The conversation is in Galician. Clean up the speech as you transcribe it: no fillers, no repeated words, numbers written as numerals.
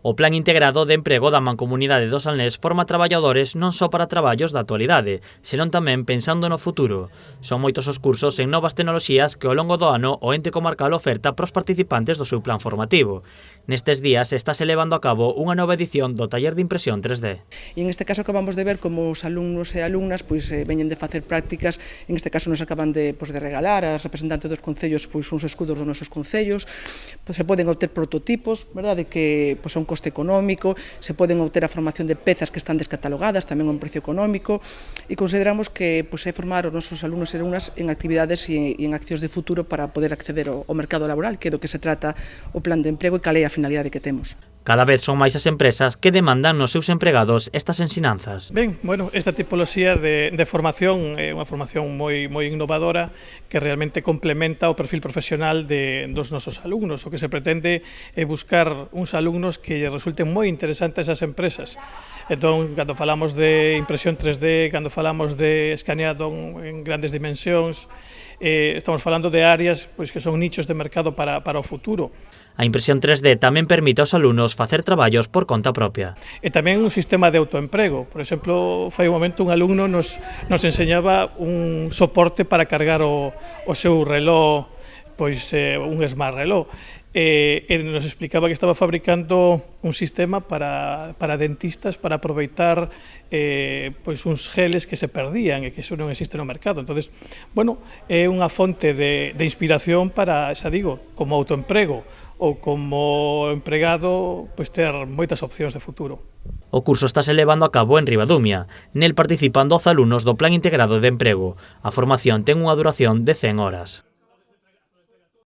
O Plan Integrado de Emprego da Mancomunidade do Salnés forma traballadores non só para traballos da actualidade, senón tamén pensando no futuro. Son moitos os cursos en novas tecnoloxías que ao longo do ano o ente comarcal oferta para os participantes do seu plan formativo. Nestes días estáse levando a cabo unha nova edición do taller de impresión 3D. E en este caso acabamos de ver como os alumnos e alumnas veñen de facer prácticas, en este caso nos acaban de regalar as representantes dos concellos uns escudos dos nosos concellos, se poden obter prototipos, verdade, que son coste económico, se poden obter a formación de pezas que están descatalogadas, tamén a un precio económico, e consideramos que é formar os nosos alumnos e alumnas en actividades e en accións de futuro para poder acceder ao mercado laboral, que é do que se trata o plan de emprego e cal é a finalidade que temos. Cada vez son máis as empresas que demandan nos seus empregados estas ensinanzas. Ben, bueno, esta tipoloxía de formación é unha formación moi innovadora que realmente complementa o perfil profesional dos nosos alumnos. O que se pretende é buscar uns alumnos que resulten moi interesantes ás empresas. Entón, cando falamos de impresión 3D, cando falamos de escaneado en grandes dimensións, estamos falando de áreas que son nichos de mercado para o futuro. A impresión 3D tamén permite aos alumnos facer traballos por conta propia. E tamén un sistema de autoemprego. Por exemplo, fai un momento un alumno nos enseñaba un soporte para cargar o seu reloj, un smart reloj. E nos explicaba que estaba fabricando un sistema para dentistas para aproveitar uns geles que se perdían e que iso non existe no mercado. Entonces, bueno, é unha fonte de inspiración para, xa digo, como autoemprego ou como empregado, ter moitas opcións de futuro. O curso estáse levando a cabo en Ribadumia. Nel participan 12 alumnos do Plan Integrado de Emprego. A formación ten unha duración de 100 horas.